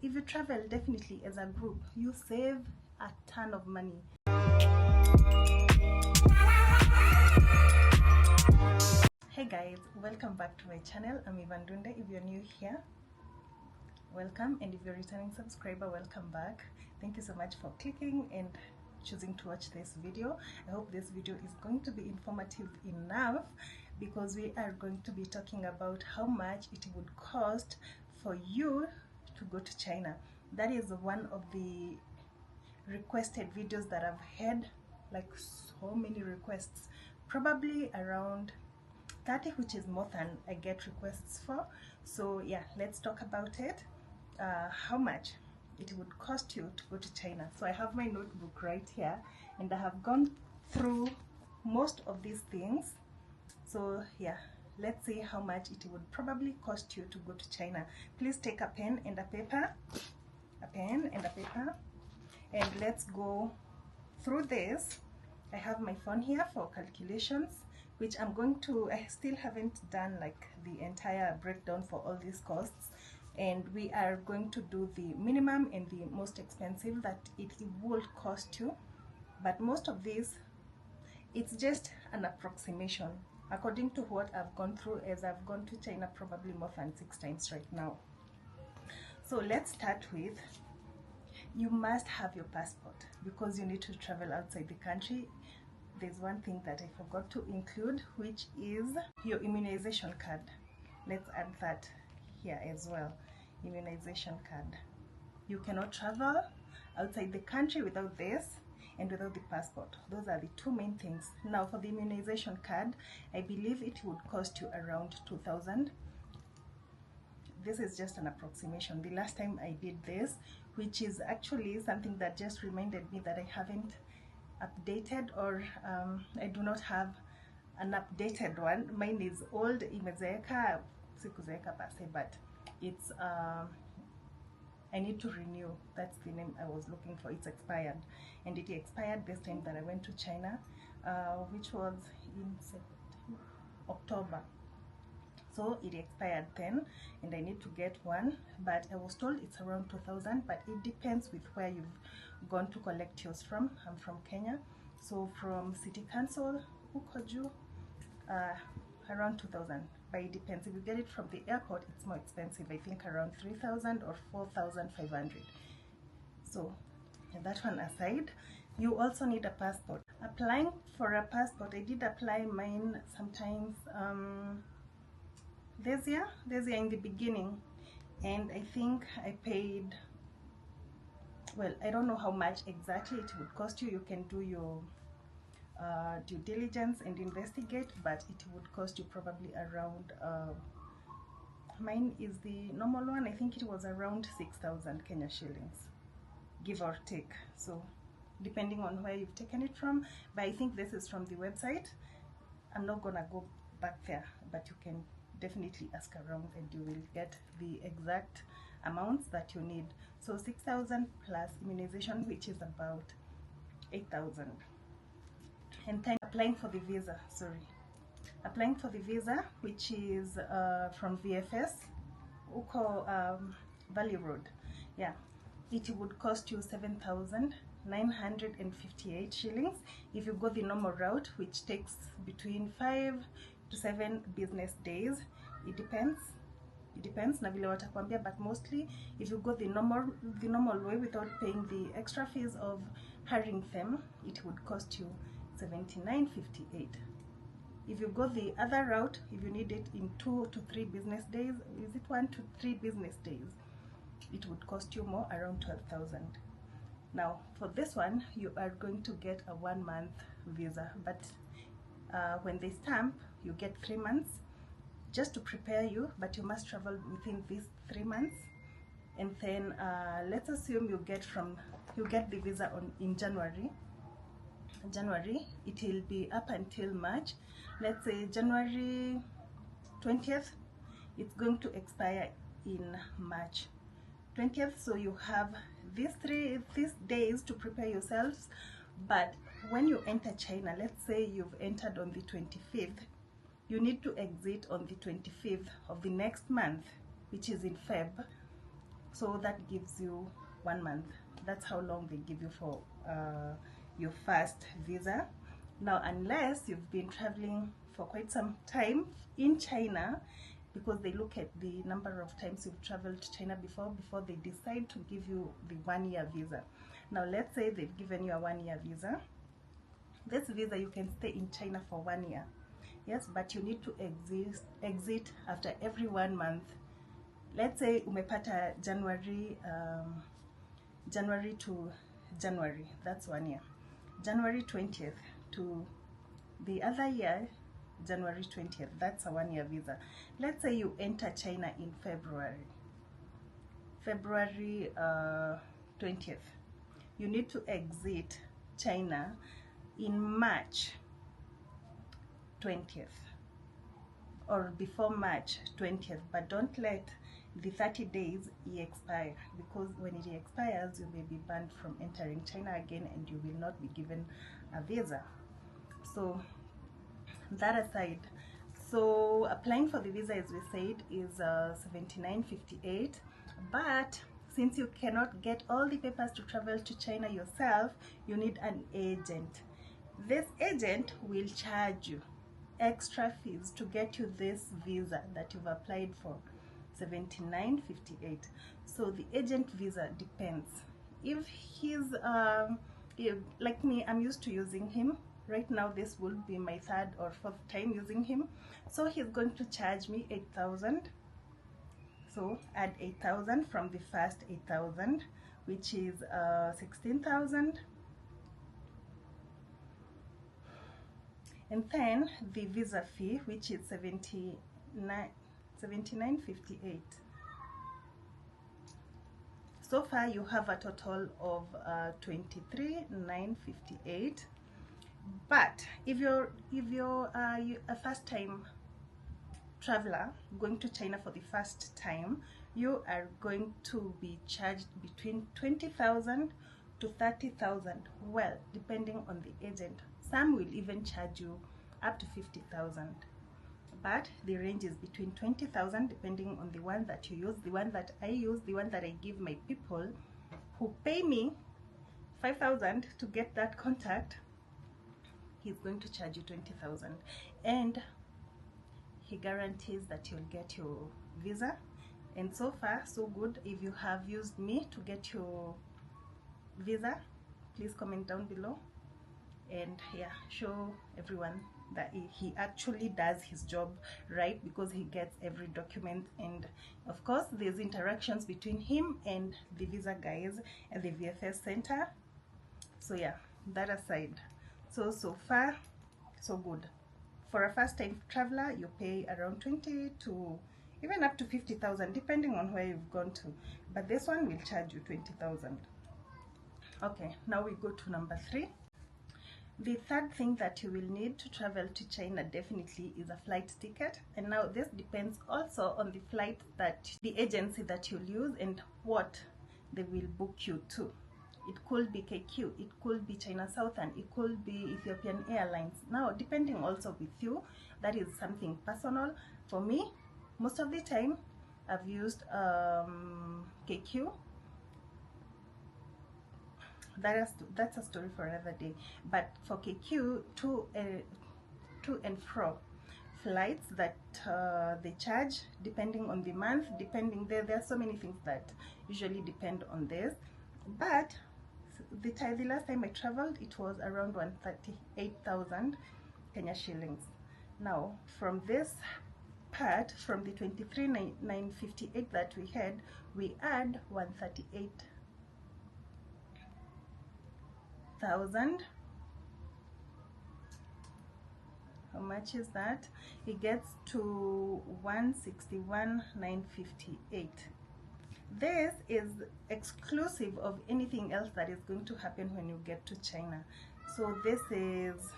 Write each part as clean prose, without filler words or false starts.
if you travel definitely as a group, you save a ton of money. Hey guys, welcome back to my channel. I'm Ndunde. If you're new here, welcome, and if you're a returning subscriber, welcome back. Thank you so much for clicking and choosing to watch this video. I hope this video is going to be informative enough, because we are going to be talking about how much it would cost for you to go to China. That is one of the requested videos that I've had, like so many requests, probably around 30, which is more than I get requests for. So yeah, let's talk about it. How much it would cost you to go to China. So I have my notebook right here, and I have gone through most of these things. So yeah, let's see how much it would probably cost you to go to China. Please take a pen and a paper, and let's go through this. I have my phone here for calculations, which I still haven't done like the entire breakdown for all these costs, and we are going to do the minimum and the most expensive that it will cost you. But most of this, it's just an approximation according to what I've gone through, as I've gone to China probably more than 6 times right now. So let's start with, you must have your passport because you need to travel outside the country. There's one thing that I forgot to include, which is your immunization card. Let's add that here as well. Immunization card. You cannot travel outside the country without this and without the passport. Those are the two main things. Now for the immunization card, I believe it would cost you around 2,000. This is just an approximation. The last time I did this, which is actually something that just reminded me that I haven't updated, or I do not have an updated one. Mine is old, imezeeka, sikuzeeka per se, but it's I need to renew. That's the name I was looking for. It's expired, and it expired this time that I went to China, which was in October. So it expired then, and I need to get one, but I was told it's around 2,000, but it depends with where you've gone to collect yours from. I'm from Kenya, so from City Council, Ukoju, around 2,000, but it depends. If you get it from the airport, it's more expensive. I think around 3,000 or 4,500. So that one aside, you also need a passport. Applying for a passport, I did apply mine sometimes this year in the beginning, and I think I paid, well, I don't know how much exactly it would cost you. You can do your due diligence and investigate, but it would cost you probably around, mine is the normal one, I think it was around 6,000 Kenya shillings, give or take. So depending on where you've taken it from, but I think this is from the website. I'm not gonna go back there, but you can definitely ask around and you will get the exact amounts that you need. So 6,000 plus immunization, which is about 8,000. And then applying for the visa, which is from VFS, Uko Valley Road. Yeah, it would cost you 7,958 shillings if you go the normal route, which takes between 5 to 7 business days. It depends na vile watakwambia, but mostly if you go the normal way without paying the extra fees of hiring them, it would cost you 79.58. If you go the other route, if you need it in 2 to 3 business days, is it 1 to 3 business days, it would cost you more, around 12,000. Now for this one, you are going to get a 1-month visa, but when they stamp, you get 3 months just to prepare you, but you must travel within these 3 months. And then let's assume you get the visa in January. It will be up until March. Let's say January 20th, it's going to expire in March 20th. So you have these days to prepare yourselves. But when you enter China, let's say you've entered on the 25th, you need to exit on the 25th of the next month, which is in Feb. so that gives you 1 month. That's how long they give you for your first visa. Now, unless you've been traveling for quite some time in China, because they look at the number of times you've traveled to China before they decide to give you the 1-year visa. Now, let's say they've given you a 1-year visa. This visa, you can stay in China for 1 year. Yes, but you need to exit after every 1 month. Let's say umepata January to January, that's 1 year. January 20th to the other year, January 20th, that's a 1-year visa. Let's say you enter China in February 20th. You need to exit China in March 20th or before March 20th, but don't let the 30 days expire, because when it expires, you may be banned from entering China again and you will not be given a visa. So that aside, so applying for the visa, as we said, is $79.58, but since you cannot get all the papers to travel to China yourself, you need an agent. This agent will charge you extra fees to get you this visa that you've applied for, $79.58. So the agent visa depends. If he's like me, I'm used to using him. Right now, this will be my 3rd or 4th time using him. So he's going to charge me 8,000. So add 8,000 from the first 8,000, which is 16,000. And then the visa fee, which is $79.58. So far, you have a total of $23,958. But if you're a first-time traveler going to China for the first time, you are going to be charged between 20,000 to 30,000. Well, depending on the agent. Some will even charge you up to 50,000. But the range is between 20,000, depending on the one that you use. The one that I use, the one that I give my people who pay me 5,000 to get that contact, he's going to charge you 20,000, and he guarantees that you'll get your visa. And so far, so good. If you have used me to get your visa, please comment down below and yeah, show everyone that he actually does his job right, because he gets every document. And of course, there's interactions between him and the visa guys at the VFS center. So yeah, that aside, so far so good. For a first-time traveler, you pay around 20 to even up to 50,000, depending on where you've gone to. But this one will charge you 20,000. Okay, now we go to number 3. The third thing that you will need to travel to China definitely is a flight ticket. And now this depends also on the flight that the agency that you'll use and what they will book you to. It could be KQ, it could be China Southern, it could be Ethiopian Airlines. Now, depending also with you, that is something personal. For me, most of the time, I've used KQ. That's a story for another day. But for KQ, to and fro flights that they charge depending on the month, depending there are so many things that usually depend on this. But the last time I traveled, it was around 138,000 Kenya shillings. Now, from this part, from the 23,958 that we had, we add 138,000. How much is that? It gets to 161,958. This is exclusive of anything else that is going to happen when you get to China. So this is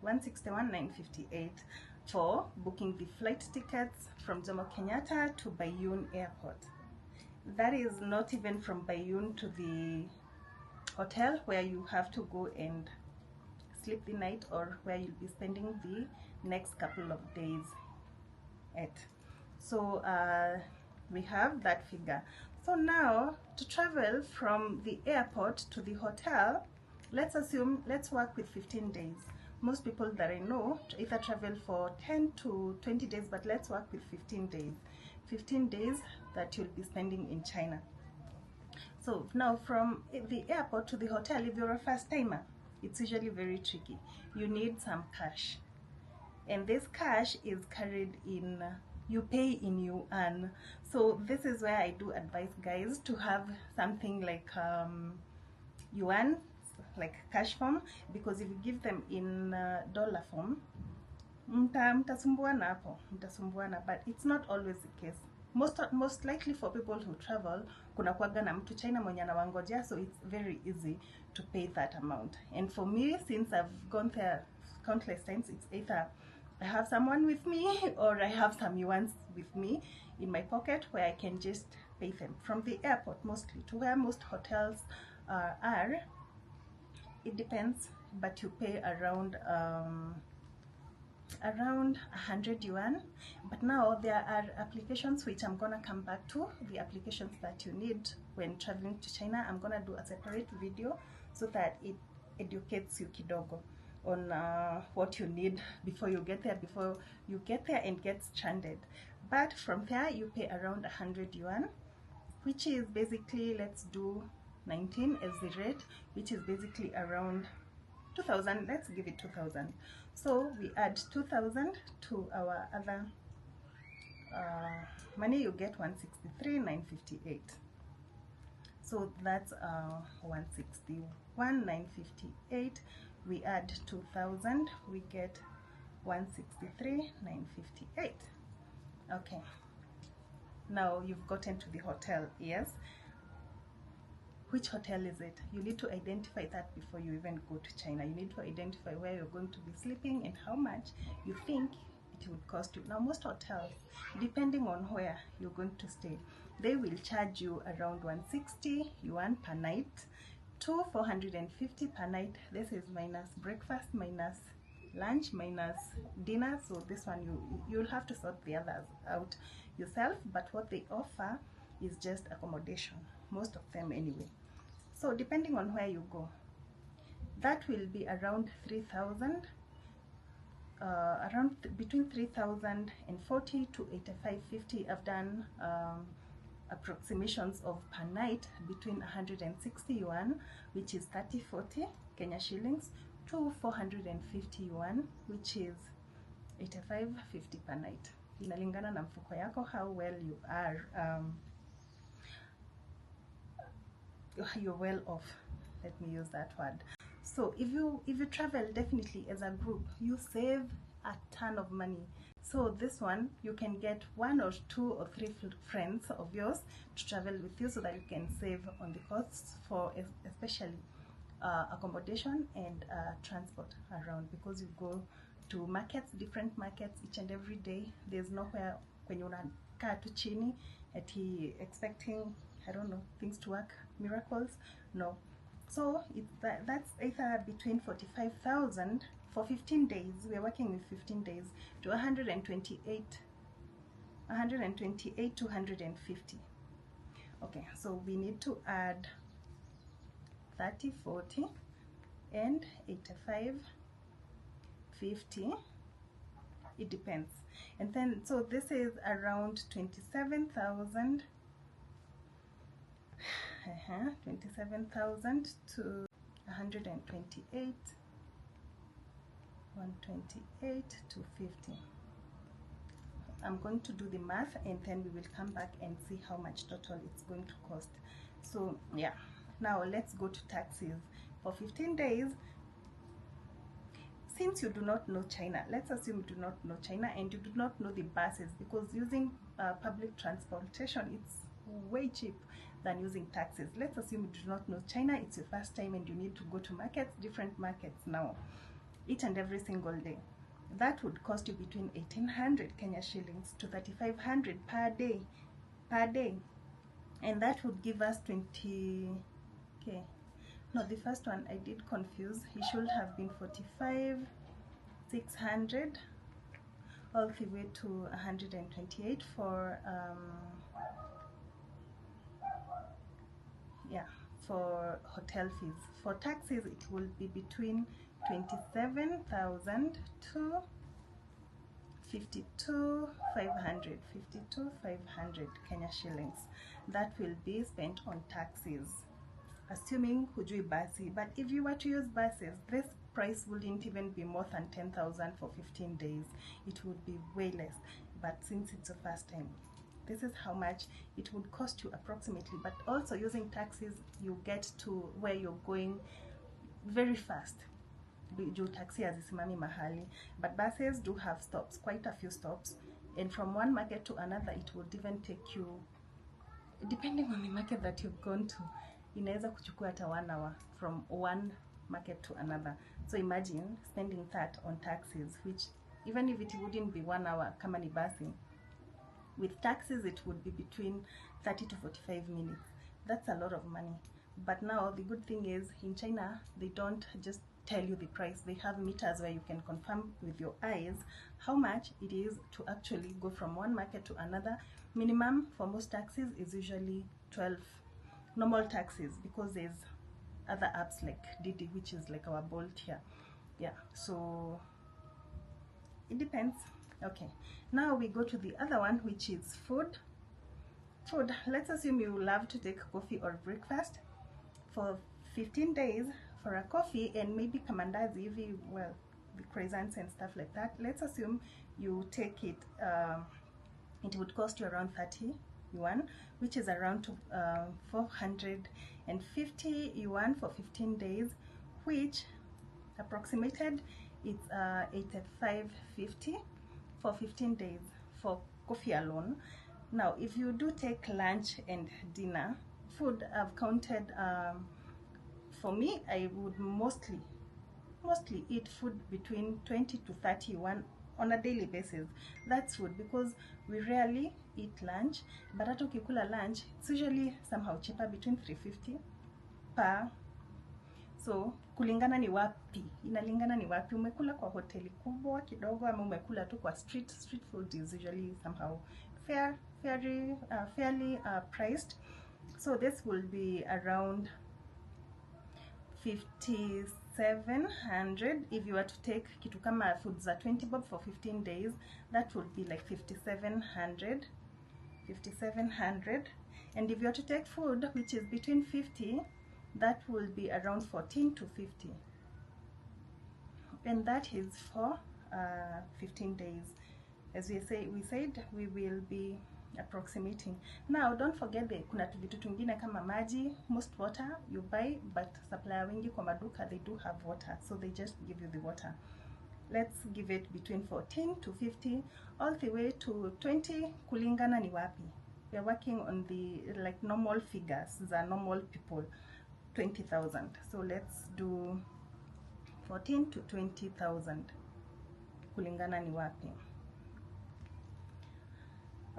161,958 for booking the flight tickets from Jomo Kenyatta to Bayun Airport. That is not even from Bayun to the hotel where you have to go and sleep the night, or where you'll be spending the next couple of days at. So we have that figure. So now to travel from the airport to the hotel, let's work with 15 days. Most people that I know either travel for 10 to 20 days, but let's work with 15 days. 15 days that you'll be spending in China. So now from the airport to the hotel, if you're a first timer, it's usually very tricky. You need some cash. And this cash is carried in, you pay in yuan. So this is where I do advise guys to have something like yuan, like cash form, because if you give them in dollar form, mtasumbuana, but it's not always the case. Most likely for people who travel, kuna kuwaga na mtu China mwenye anawangojea, so it's very easy to pay that amount. And for me, since I've gone there countless times, it's either I have someone with me or I have some yuans with me in my pocket where I can just pay them. From the airport mostly to where most hotels are, it depends, but you pay around 100 yuan. But now there are applications which I'm gonna come back to, the applications that you need when traveling to China. I'm gonna do a separate video so that it educates you kidogo on what you need before you get there and get stranded. But from there you pay around 100 yuan, which is basically, let's do 19 as the rate, which is basically around 2,000. Let's give it 2,000. So we add 2,000 to our other money. You get 163,958. So that's 161,958. We add 2,000, we get 163,958. Okay, now you've gotten to the hotel. Yes, which hotel is it? You need to identify that before you even go to China. You need to identify where you're going to be sleeping and how much you think it would cost you. Now most hotels, depending on where you're going to stay, they will charge you around 160 yuan per night to 450 per night. This is minus breakfast, minus lunch, minus dinner. So this one you'll have to sort the others out yourself, but what they offer is just accommodation, most of them anyway. So depending on where you go, that will be around 3,000, between 3,040 to 8,550. I've done approximations of per night between 160 yuan, which is 30-40 Kenya shillings, to 450 yuan, which is 85-50 per night. Inalingana na mfuko yako, how well you are, you're well off, let me use that word. So if you travel definitely as a group, you save a ton of money. So this one, you can get 1 or 2 or 3 friends of yours to travel with you so that you can save on the costs for especially accommodation and transport around, because you go to markets, different markets each and every day. There's nowhere when you're unakaa tu chini ati expecting, I don't know, things to work, miracles. No. So that's either between 45,000 for 15 days. We're working with 15 days to 128 to 150. Okay, so we need to add 30, 40 and 85, 50. It depends. And then, so this is around 27,000. 27,000 to 128, 128 to 50. I'm going to do the math and then we will come back and see how much total it's going to cost. So yeah, now let's go to taxis. For 15 days, since you do not know China, let's assume you do not know China and you do not know the buses, because using public transportation, it's way cheap than using taxis. Let's assume you do not know China, it's your first time and you need to go to markets, different markets now, each and every single day. That would cost you between 1,800 Kenya shillings to 3,500 per day, and that would give us 20. Okay, no, the first one I did confuse. It should have been 45,600 all the way to 128 for yeah, for hotel fees. For taxis it will be between 27,000 to 52,500, 52,500 Kenya shillings. That will be spent on taxis, assuming hujui basi. But if you were to use buses, this price wouldn't even be more than 10,000 for 15 days. It would be way less. But since it's the first time, this is how much it would cost you approximately. But also using taxis, you get to where you're going very fast. Juu taxi hazisimami mahali, but buses do have stops, quite a few stops, and from one market to another it would even take you, depending on the market that you've gone to, inaweza kuchukua hata 1 hour from one market to another. So imagine spending that on taxis, which even if it wouldn't be 1 hour kama ni basi, with taxis it would be between 30 to 45 minutes. That's a lot of money. But now the good thing is, in China they don't just tell you the price. They have meters where you can confirm with your eyes how much it is to actually go from one market to another. Minimum for most taxis is usually 12 normal taxis, because there's other apps like Didi, which is like our Bolt here. Yeah, so it depends. Okay, now we go to the other one, which is food. Let's assume you love to take coffee or breakfast for 15 days. For a coffee and maybe kamandazi, well, the croissants and stuff like that, let's assume you take it, it would cost you around 30 yuan, which is around 450 yuan for 15 days, which approximated it's 85.50 for 15 days for coffee alone. Now if you do take lunch and dinner food, I've counted, for me, I would mostly eat food between 20 to 31 on a daily basis. That's food, because we rarely eat lunch, but hata ukikula lunch, it's usually somehow cheaper, between 350 per. So kulingana ni wapi, inalingana ni wapi, umekula kwa hoteli kubwa kidogo ama umekula tu kwa street food is usually somehow fairly priced. So this will be around 5,700. If you were to take kitu kama food za 20 bob for 15 days, that would be like 5,700. And if you were to take food which is between 50, that will be around 14 to 50, and that is for 15 days. As we said we will be approximating. Now don't forget kuna vitu tungine kama maji. Most water you buy, but supplier wengi kwa maduka they do have water, so they just give you the water. Let's give it between 14 to 50 all the way to 20 kulingana ni wapi. We are working on the like normal figures za normal people, 20,000. So let's do 14 to 20,000 kulingana ni wapi.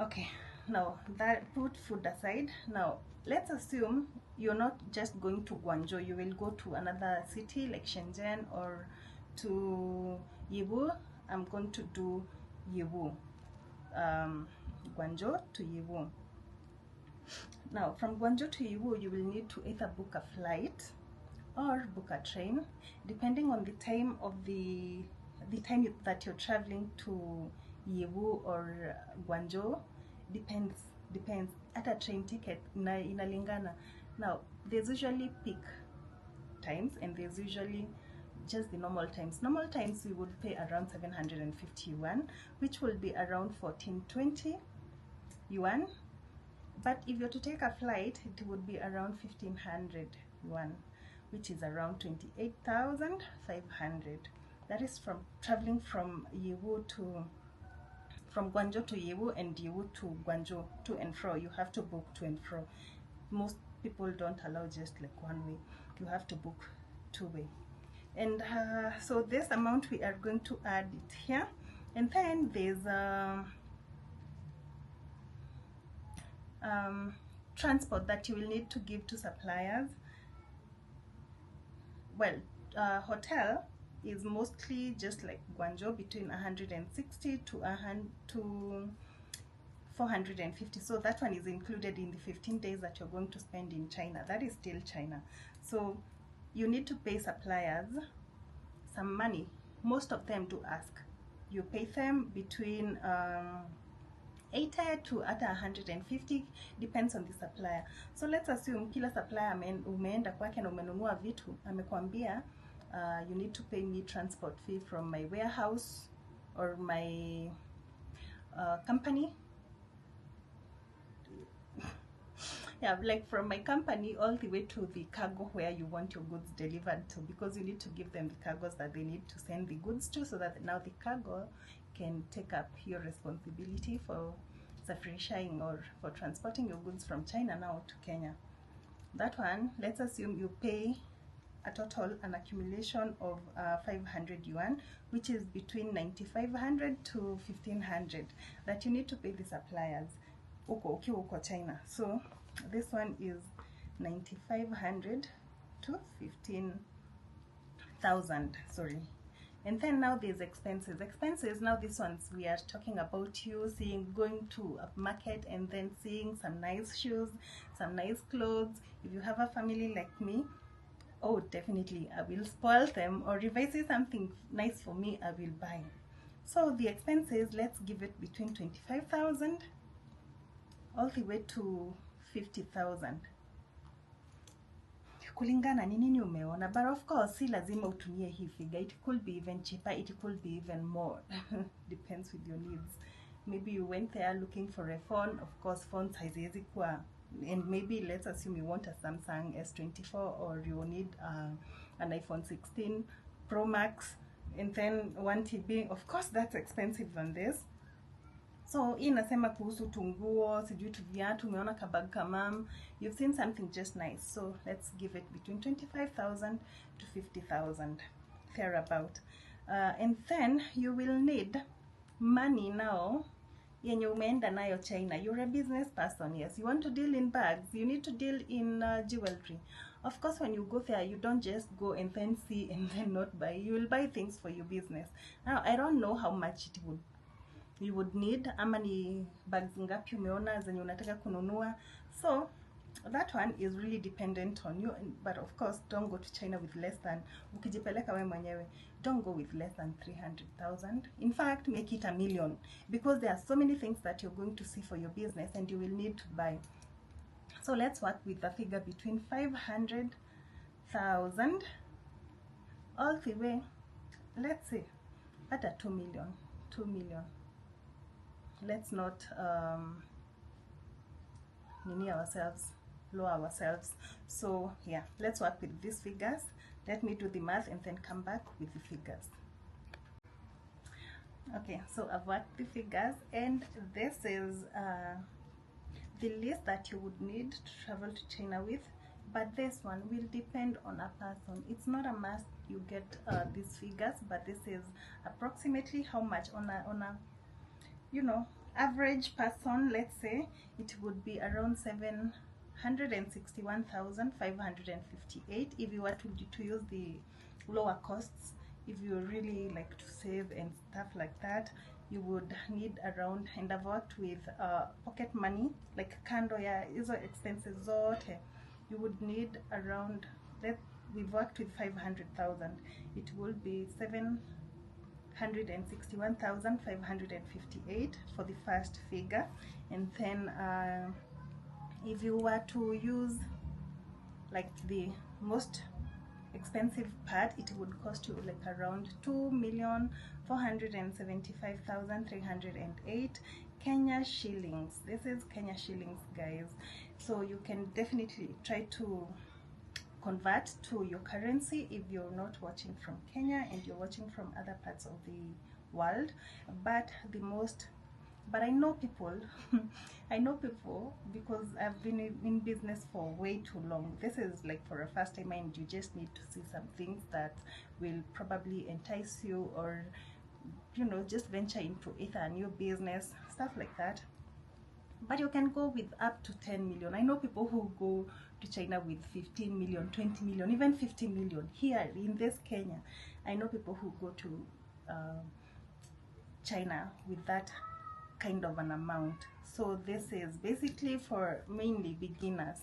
Okay, now that put food aside. Now let's assume you're not just going to Guangzhou, you will go to another city like Shenzhen or to Yiwu. I'm going to do Yiwu, Guangzhou to Yiwu. Now from Guangzhou to Yiwu you will need to either book a flight or book a train, depending on the time of the time that you're traveling to Yiwu or Guangzhou. Depends. At a train ticket inalingana. Now there's usually peak times and there's usually just the normal times. Normal times we would pay around 750 yuan, which will be around 1420 yuan. But if you're to take a flight, it would be around 1500 yuan, which is around 28,500. That is from traveling from Guangzhou to Yiwu and Yiwu to Guangzhou, to and fro. You have to book to and fro. Most people don't allow just like one way. You have to book two-way. And so this amount we are going to add it here. And then there's transport that you will need to give to suppliers. Well, hotel is mostly just like Guangzhou, between 160 to 450. So that one is included in the 15 days that you're going to spend in China. That is still China. So you need to pay suppliers some money. Most of them do ask. You pay them between 80 to 150, depends on the supplier. So let's assume kila supplier umeenda kwake na umenunua vitu, amekwambia you need to pay me transport fee from my warehouse or my company. Yeah, like from my company all the way to the cargo where you want your goods delivered to, because you need to give them the cargos that they need to send the goods to, so that now the cargo can take up your responsibility for safarishaing or for transporting your goods from China now to Kenya. That one, let's assume you pay a total, an accumulation of 500 yuan, which is between 9,500 to 1,500 that you need to pay the suppliers uko China. So this one is 9,500 to 15,000, sorry. And then now there's expenses. Now this one's, we are talking about you going to a market and then seeing some nice shoes, some nice clothes. If you have a family like me, oh, definitely I will spoil them, or if I see something nice for me, I will buy. So the expenses, let's give it between 25,000 all the way to 50,000. Kulingana ni nini umeona, but of course si lazima utumie hii figure. It could be even cheaper, it could be even more. Depends with your needs. Maybe you went there looking for a phone. Of course phones haziwezi kuwa, and maybe let's assume you want a Samsung S24 or you need an iPhone 16 Pro Max and then 1 TB. Of course that's expensive than this. So inasema kuhusu tunguo, sijui tu viatu, umeona kabag kamam, you've seen something just nice. So let's give it between 25,000 to 50,000, thereabout. And then you will need money now yenye umeenda nayo China. You're a business person, yes. You want to deal in bags, you need to deal in jewelry. Of course, when you go there, you don't just go and then see and then not buy. You will buy things for your business. Now, I don't know how much you would need, ama ni bags ngapi umeona zenye unataka kununua. So that one is really dependent on you, but of course don't go to China with less than, ukijipeleka wewe mwenyewe, don't go with less than 300,000. In fact, make it 1 million, because there are so many things that you're going to see for your business and you will need to buy. So let's work with the figure between 500,000 all the way, let's say at a 2 million. Let's not lower ourselves. So yeah, let's work with these figures. Let me do the math and then come back with the figures. Okay, so I've worked the figures, and this is the list that you would need to travel to China with, but this one will depend on a person. It's not a must you get these figures, but this is approximately how much on a you know, average person. Let's say it would be around 761,558 if you were to use the lower costs. If you really like to save and stuff like that, you would need around, and I've worked with pocket money, like kando ya hizo expenses zote, you would need around, we've worked with 500,000, it will be 761,558 for the first figure. And then if you were to use like the most expensive part, it would cost you like around 2,475,308 Kenya shillings. This is Kenya shillings, guys. So you can definitely try to convert to your currency if you're not watching from Kenya and you're watching from other parts of the world. But I know people I know people because I've been in business for way too long. This is like for a first time, and you just need to see some things that will probably entice you, or you know, just venture into either a new business, stuff like that. But you can go with up to 10 million. I know people who go to China with 15 million, 20 million, even 50 million. Here in this Kenya, I know people who go to China with that kind of an amount. So this is basically for mainly beginners,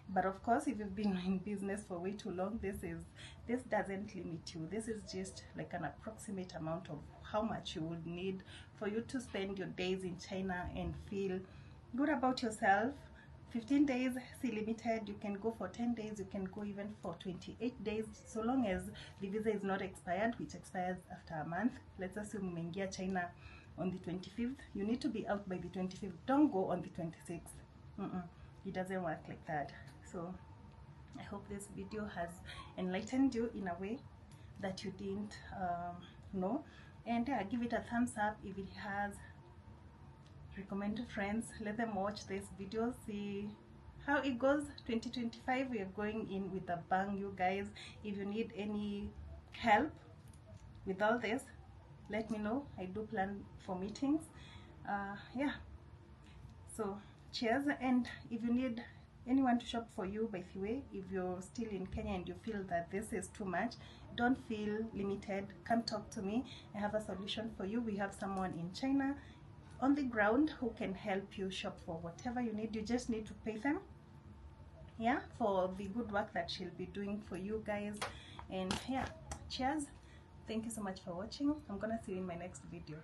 but of course if you've been in business for way too long, this doesn't limit you. This is just like an approximate amount of how much you would need for you to spend your days in China and feel good about yourself. 15 days, see limited. You can go for 10 days, you can go even for 28 days, so long as the visa is not expired, which expires after a month. Let's assume umeingia China on the 25th, you need to be out by the 25th. Don't go on the 26th. It doesn't work like that. So I hope this video has enlightened you in a way that you didn't know, and give it a thumbs up if it has. Recommend to friends, let them watch this video, see how it goes. 2025, we are going in with a bang, you guys. If you need any help with all this, let me know. I do plan for meetings. Yeah, so cheers. And if you need anyone to shop for you, by the way, if you're still in Kenya and you feel that this is too much, don't feel limited. Come talk to me. I have a solution for you. We have someone in China on the ground who can help you shop for whatever you need. You just need to pay them, yeah, for the good work that she'll be doing for you guys. And yeah, cheers. Thank you so much for watching. I'm gonna see you in my next video.